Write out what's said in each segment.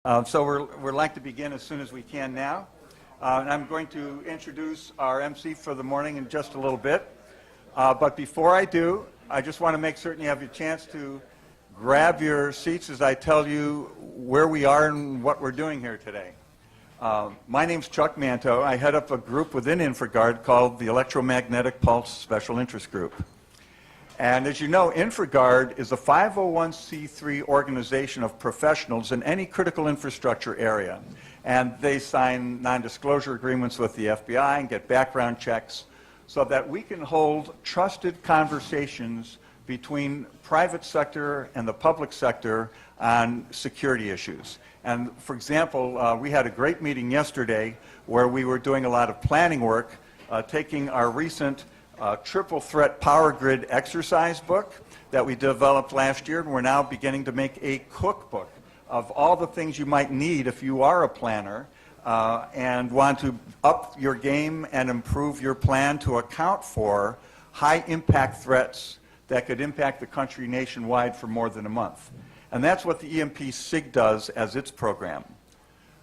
So we'd like to begin as soon as we can now. And I'm going to introduce our MC for the morning in just a little bit. But before I do, I just want to make certain you have a chance to grab your seats as I tell you where we are and what we're doing here today. My name's Chuck Manto. I head up a group within Infragard called the Electromagnetic Pulse Special Interest Group. And as you know, Infragard is a 501c3 organization of professionals in any critical infrastructure area. And they sign non-disclosure agreements with the FBI and get background checks so that we can hold trusted conversations between private sector and the public sector on security issues. And for example, we had a great meeting yesterday where we were doing a lot of planning work, taking our recent triple threat power grid exercise book that we developed last year, and we're now beginning to make a cookbook of all the things you might need if you are a planner and want to up your game and improve your plan to account for high impact threats that could impact the country nationwide for more than a month. And that's what the EMP SIG does as its program.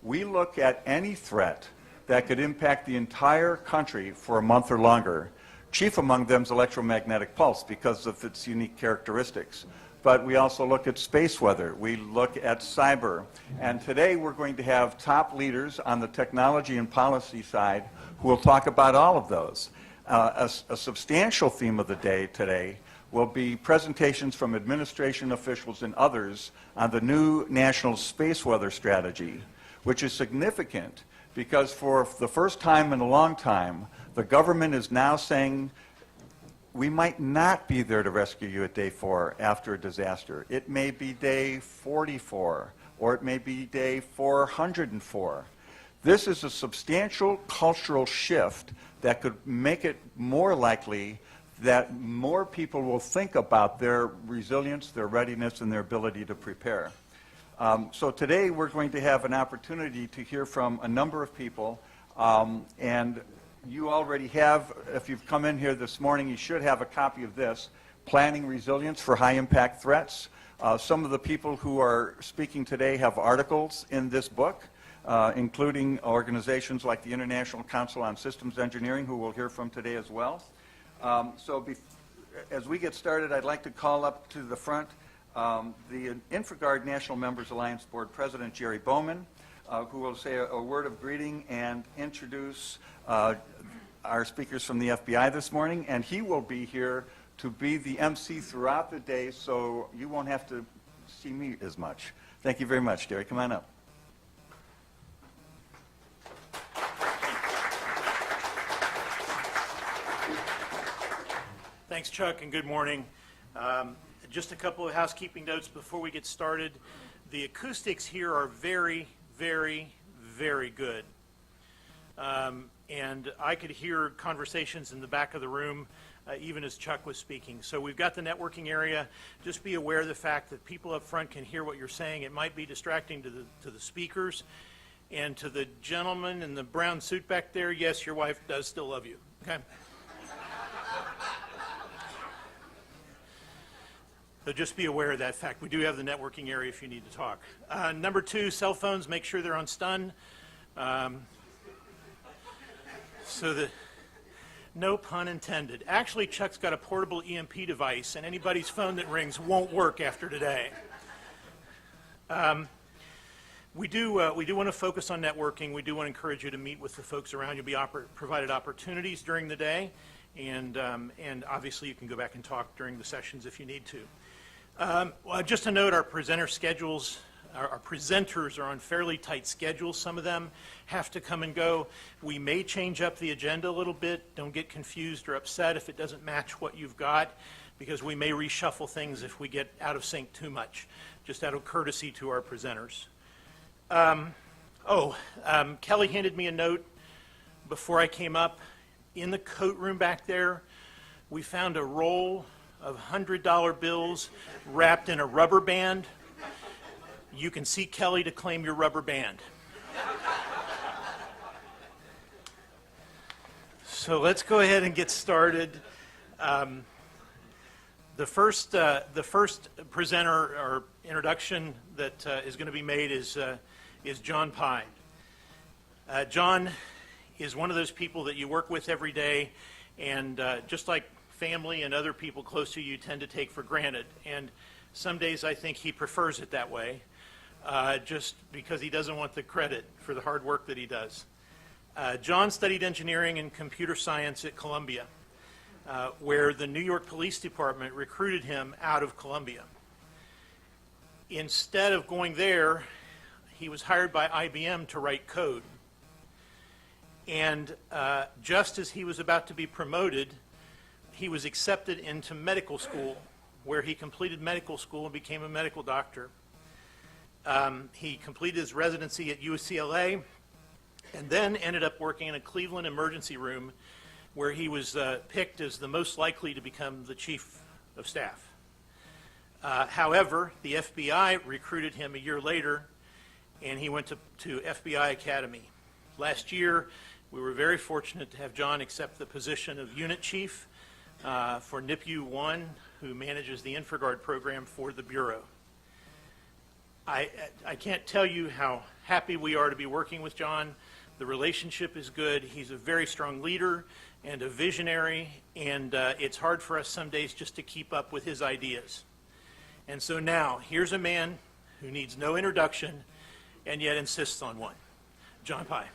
We look at any threat that could impact the entire country for a month or longer. Chief among them is electromagnetic pulse because of its unique characteristics. But we also look at space weather. We look at cyber. And today we're going to have top leaders on the technology and policy side who will talk about all of those. A substantial theme of the day today will be presentations from administration officials and others on the new National Space Weather Strategy, which is significant because for the first time in a long time, the government is now saying we might not be there to rescue you at day 4 after a disaster. It may be day 44, or it may be day 404. This is a substantial cultural shift that could make it more likely that more people will think about their resilience, their readiness, and their ability to prepare. So today we're going to have an opportunity to hear from a number of people, and you already have, if you've come in here this morning, you should have a copy of this, Planning Resilience for High Impact Threats. Some of the people who are speaking today have articles in this book, including organizations like the International Council on Systems Engineering, who we'll hear from today as well. As we get started, I'd like to call up to the front the Infragard National Members Alliance Board President, Jerry Bowman, who will say a word of greeting and introduce our speakers from the FBI this morning. And he will be here to be the MC throughout the day, so you won't have to see me as much. Thank you very much, Jerry. Come on up. Thanks, Chuck, and good morning. Just a couple of housekeeping notes before we get started. The acoustics here are very, very, very good. And I could hear conversations in the back of the room even as Chuck was speaking. So we've got the networking area. Just be aware of the fact that people up front can hear what you're saying. It might be distracting to the speakers. And to the gentleman in the brown suit back there, yes, your wife does still love you. Okay. So just be aware of that fact. We do have the networking area if you need to talk. Number 2, cell phones, make sure they're on stun. So that, no pun intended. Actually, Chuck's got a portable EMP device, and anybody's phone that rings won't work after today. We do want to focus on networking. We do want to encourage you to meet with the folks around. You'll be provided opportunities during the day, and obviously you can go back and talk during the sessions if you need to. Well, just a note, our presenter schedules, our presenters are on fairly tight schedules. Some of them have to come and go. We may change up the agenda a little bit. Don't get confused or upset if it doesn't match what you've got, because we may reshuffle things if we get out of sync too much, just out of courtesy to our presenters. Kelly handed me a note before I came up. In the coat room back there, we found a roll of $100 bills wrapped in a rubber band. You can see Kelly to claim your rubber band. So let's go ahead and get started. The first presenter or introduction that is going to be made is is John Pye. John is one of those people that you work with every day, and just like family and other people close to you tend to take for granted. And some days I think he prefers it that way, just because he doesn't want the credit for the hard work that he does. John studied engineering and computer science at Columbia, where the New York Police Department recruited him out of Columbia. Instead of going there, he was hired by IBM to write code. And just as he was about to be promoted, he was accepted into medical school, where he completed medical school and became a medical doctor. He completed his residency at UCLA and then ended up working in a Cleveland emergency room, where he was picked as the most likely to become the chief of staff. However, the FBI recruited him a year later, and he went to FBI Academy. Last year, we were very fortunate to have John accept the position of unit chief for NIPU 1, who manages the Infragard program for the Bureau. I can't tell you how happy we are to be working with John. The relationship is good. He's a very strong leader and a visionary, and it's hard for us some days just to keep up with his ideas. And so now, here's a man who needs no introduction and yet insists on one. John Pye.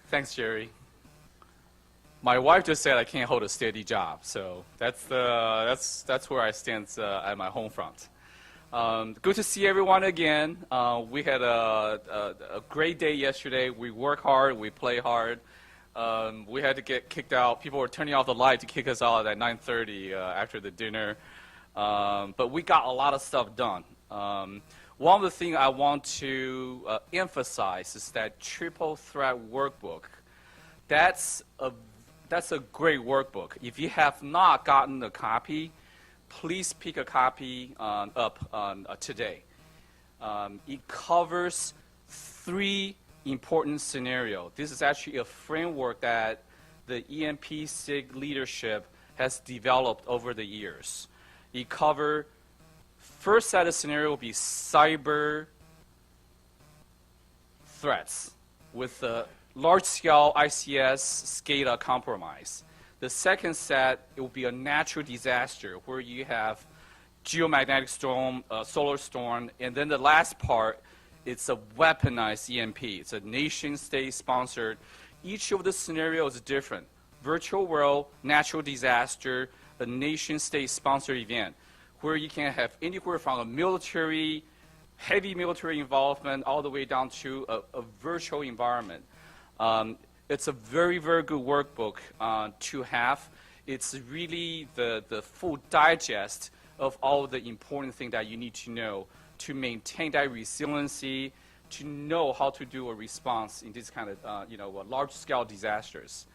Thanks, Jerry. My wife just said I can't hold a steady job, so that's where I stand at my home front. Good to see everyone again. We had a great day yesterday. We work hard, we play hard. We had to get kicked out. People were turning off the light to kick us out at 9:30 after the dinner. But we got a lot of stuff done. One of the things I want to emphasize is that triple threat workbook. That's a great workbook. If you have not gotten a copy, please pick a copy up today. It covers 3 important scenarios. This is actually a framework that the EMP SIG leadership has developed over the years. It covers, first set of scenario will be cyber threats with a large-scale ICS SCADA compromise. The second set, it will be a natural disaster where you have geomagnetic storm, solar storm, and then the last part, it's a weaponized EMP. It's a nation-state sponsored. Each of the scenarios is different. Virtual world, natural disaster, a nation-state sponsored event, where you can have anywhere from a military, heavy military involvement, all the way down to a virtual environment. It's a very, very good workbook to have. It's really the full digest of all the important things that you need to know to maintain that resiliency, to know how to do a response in this kind of large-scale disasters.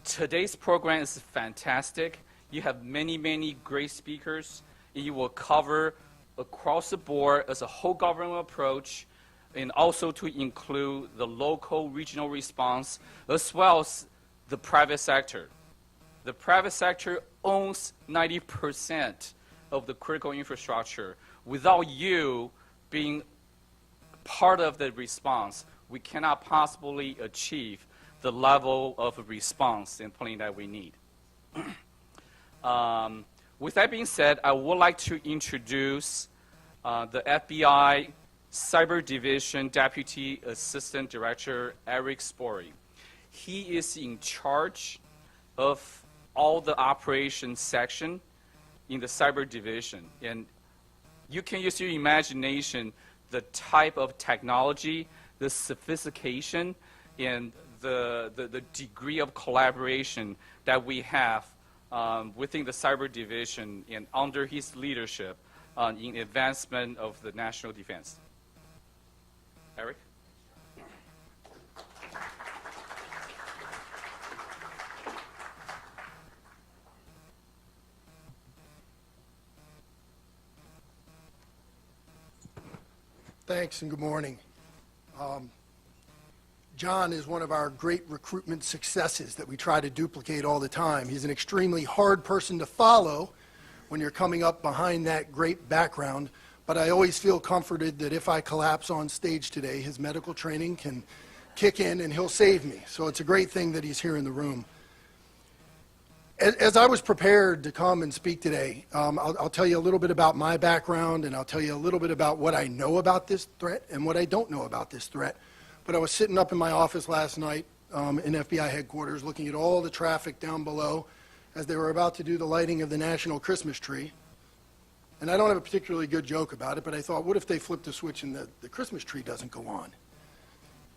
Today's program is fantastic. You have many, many great speakers. It will cover across the board as a whole government approach, and also to include the local, regional response, as well as the private sector. The private sector owns 90% of the critical infrastructure. Without you being part of the response, we cannot possibly achieve the level of response and planning that we need. With that being said, I would like to introduce the FBI Cyber Division Deputy Assistant Director, Eric Sporre. He is in charge of all the operations section in the Cyber Division. And you can use your imagination the type of technology, the sophistication, and the degree of collaboration that we have within the Cyber Division and under his leadership in advancement of the national defense. Eric? Thanks and good morning. John is one of our great recruitment successes that we try to duplicate all the time. He's an extremely hard person to follow when you're coming up behind that great background, but I always feel comforted that if I collapse on stage today, his medical training can kick in and he'll save me. So it's a great thing that he's here in the room. As I was prepared to come and speak today, I'll tell you a little bit about my background, and I'll tell you a little bit about what I know about this threat and what I don't know about this threat. But I was sitting up in my office last night in FBI headquarters looking at all the traffic down below as they were about to do the lighting of the national Christmas tree. And I don't have a particularly good joke about it, but I thought, what if they flip the switch and the Christmas tree doesn't go on?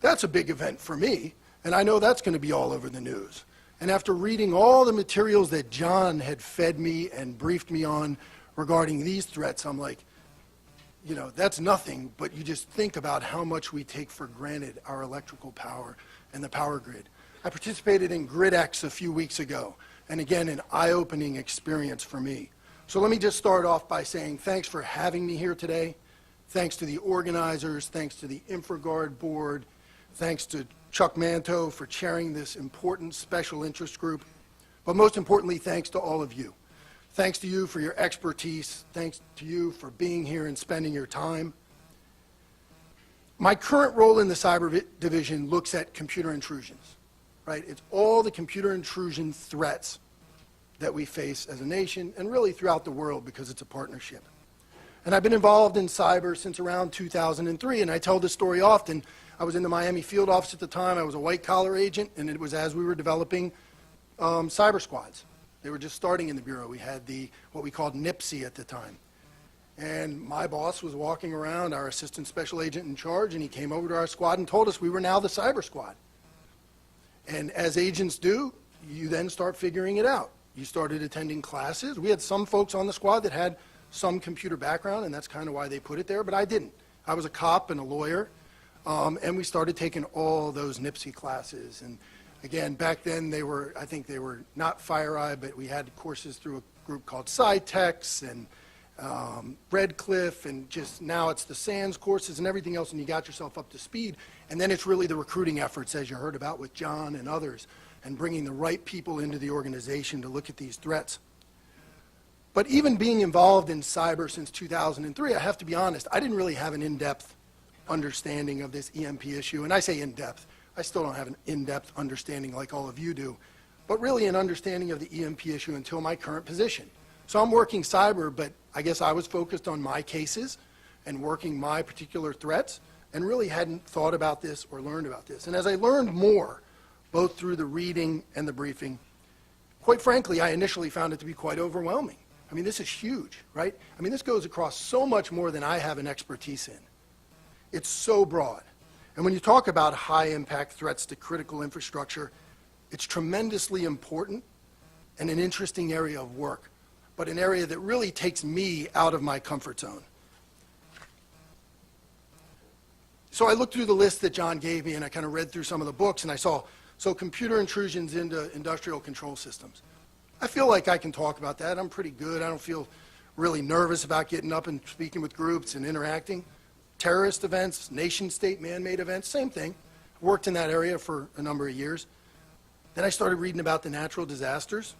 That's a big event for me, and I know that's going to be all over the news. And after reading all the materials that John had fed me and briefed me on regarding these threats, I'm like, you know, that's nothing, but you just think about how much we take for granted our electrical power and the power grid. I participated in GridX a few weeks ago, and again, an eye-opening experience for me. So let me just start off by saying thanks for having me here today. Thanks to the organizers, thanks to the Infragard board, thanks to Chuck Manto for chairing this important special interest group, but most importantly, thanks to all of you. Thanks to you for your expertise. Thanks to you for being here and spending your time. My current role in the cyber division looks at computer intrusions, right? It's all the computer intrusion threats that we face as a nation and really throughout the world because it's a partnership. And I've been involved in cyber since around 2003, and I tell this story often. I was in the Miami field office at the time. I was a white-collar agent, and it was as we were developing cyber squads. They were just starting in the Bureau. We had what we called NIPSI at the time. And my boss was walking around, our assistant special agent in charge, and he came over to our squad and told us we were now the cyber squad. And as agents do, you then start figuring it out. You started attending classes. We had some folks on the squad that had some computer background, and that's kind of why they put it there, but I didn't. I was a cop and a lawyer, and we started taking all those NIPSI classes. And again, back then I think they were not FireEye, but we had courses through a group called SciTex and Redcliffe, and just now it's the SANS courses and everything else, and you got yourself up to speed. And then it's really the recruiting efforts, as you heard about with John and others, and bringing the right people into the organization to look at these threats. But even being involved in cyber since 2003, I have to be honest, I didn't really have an in-depth understanding of this EMP issue. And I say in-depth. I still don't have an in-depth understanding like all of you do, but really an understanding of the EMP issue until my current position. So I'm working cyber, but I guess I was focused on my cases and working my particular threats and really hadn't thought about this or learned about this. And as I learned more, both through the reading and the briefing, quite frankly, I initially found it to be quite overwhelming. I mean, this is huge, right? I mean, this goes across so much more than I have an expertise in. It's so broad. And when you talk about high-impact threats to critical infrastructure, it's tremendously important and an interesting area of work, but an area that really takes me out of my comfort zone. So I looked through the list that John gave me, and I kind of read through some of the books, and I saw, so computer intrusions into industrial control systems. I feel like I can talk about that. I'm pretty good. I don't feel really nervous about getting up and speaking with groups and interacting. Terrorist events, nation-state man-made events, same thing. Worked in that area for a number of years. Then I started reading about the natural disasters.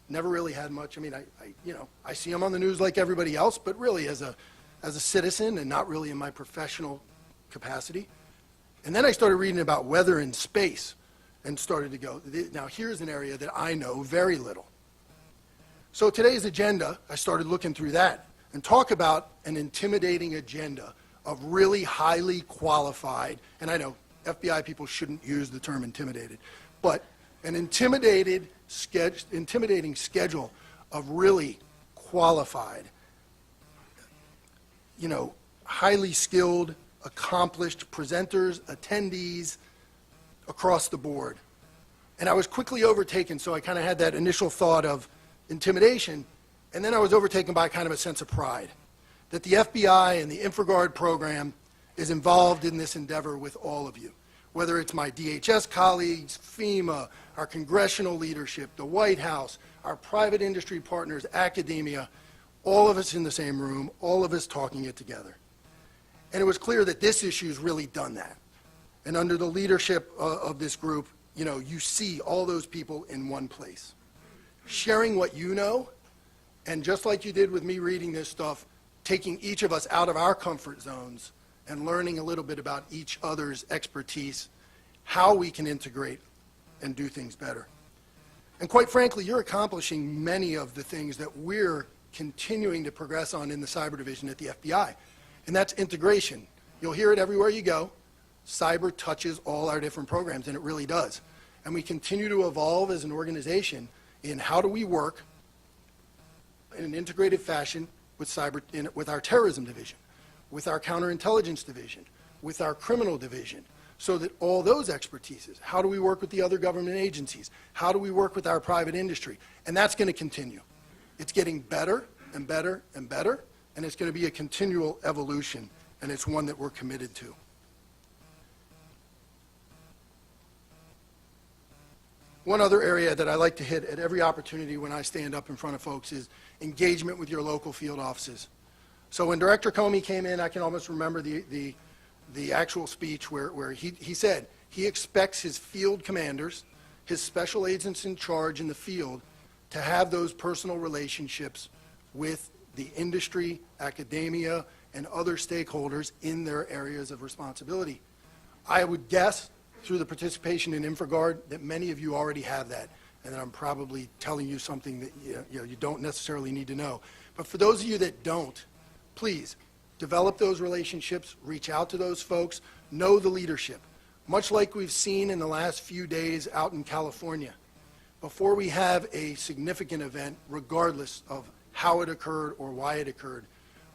Never really had much. I mean, I see them on the news like everybody else, but really as a citizen and not really in my professional capacity. And then I started reading about weather in space and started to go, now here's an area that I know very little. So today's agenda, I started looking through that and talk about an intimidating agenda of really highly qualified, and I know FBI people shouldn't use the term intimidated, but an intimidating schedule of really qualified, highly skilled, accomplished presenters, attendees across the board. And I was quickly overtaken, so I kind of had that initial thought of intimidation, and then I was overtaken by kind of a sense of pride that the FBI and the Infragard program is involved in this endeavor with all of you, whether it's my DHS colleagues, FEMA, our congressional leadership, the White House, our private industry partners, academia, all of us in the same room, all of us talking it together. And it was clear that this issue's really done that. And under the leadership of this group, you know, you see all those people in one place. Sharing what you know, and just like you did with me reading this stuff, taking each of us out of our comfort zones and learning a little bit about each other's expertise, how we can integrate and do things better. And quite frankly, you're accomplishing many of the things that we're continuing to progress on in the cyber division at the FBI, and that's integration. You'll hear it everywhere you go. Cyber touches all our different programs, and it really does. And we continue to evolve as an organization in how do we work in an integrated fashion with with our terrorism division, with our counterintelligence division, with our criminal division, so that all those expertises, how do we work with the other government agencies? How do we work with our private industry? And that's going to continue. It's getting better and better and better, and it's going to be a continual evolution, and it's one that we're committed to. One other area that I like to hit at every opportunity when I stand up in front of folks is engagement with your local field offices. So when Director Comey came in, I can almost remember the actual speech where he said he expects his field commanders, his special agents in charge in the field, to have those personal relationships with the industry, academia, and other stakeholders in their areas of responsibility. I would guess through the participation in Infragard that many of you already have that, and that I'm probably telling you something that you don't necessarily need to know. But for those of you that don't, please develop those relationships, reach out to those folks, know the leadership. Much like we've seen in the last few days out in California, before we have a significant event, regardless of how it occurred or why it occurred,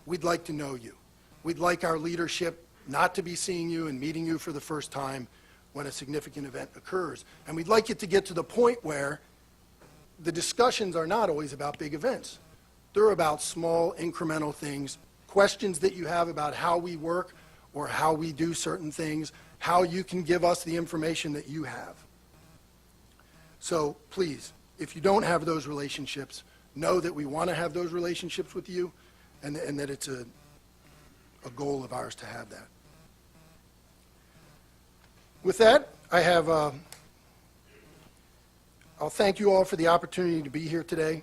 we'd like to know you. We'd like our leadership not to be seeing you and meeting you for the first time when a significant event occurs. And we'd like it to get to the point where the discussions are not always about big events. They're about small, incremental things, questions that you have about how we work or how we do certain things, how you can give us the information that you have. So please, if you don't have those relationships, know that we want to have those relationships with you, and that it's a goal of ours to have that. With that, I'll thank you all for the opportunity to be here today.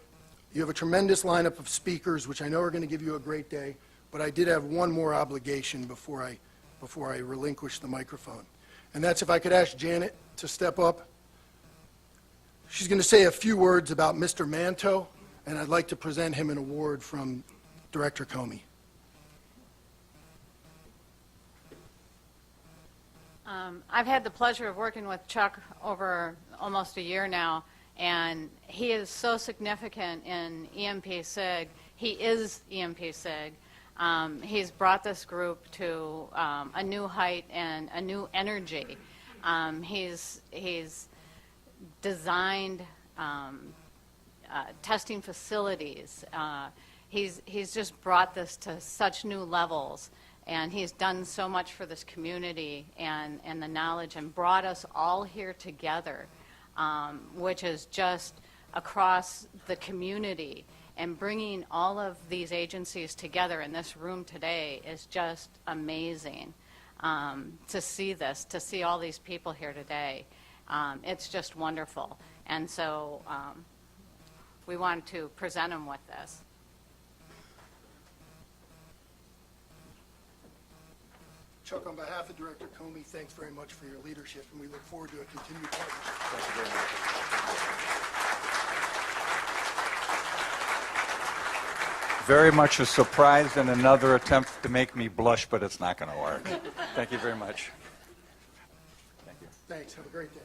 You have a tremendous lineup of speakers, which I know are going to give you a great day, but I did have one more obligation before I relinquish the microphone. And that's if I could ask Janet to step up. She's going to say a few words about Mr. Manto, and I'd like to present him an award from Director Comey. I've had the pleasure of working with Chuck over almost a year now, and he is so significant in EMP SIG. He is EMP SIG. He's brought this group to a new height and a new energy. He's designed testing facilities. He's just brought this to such new levels. And he's done so much for this community and the knowledge, and brought us all here together, which is just across the community. And bringing all of these agencies together in this room today is just amazing to see this, to see all these people here today. It's just wonderful. And so we wanted to present him with this. Chuck, on behalf of Director Comey, thanks very much for your leadership, and we look forward to a continued partnership. Thank you very much. Very much a surprise and another attempt to make me blush, but it's not going to work. Thank you very much. Thank you. Thanks. Have a great day.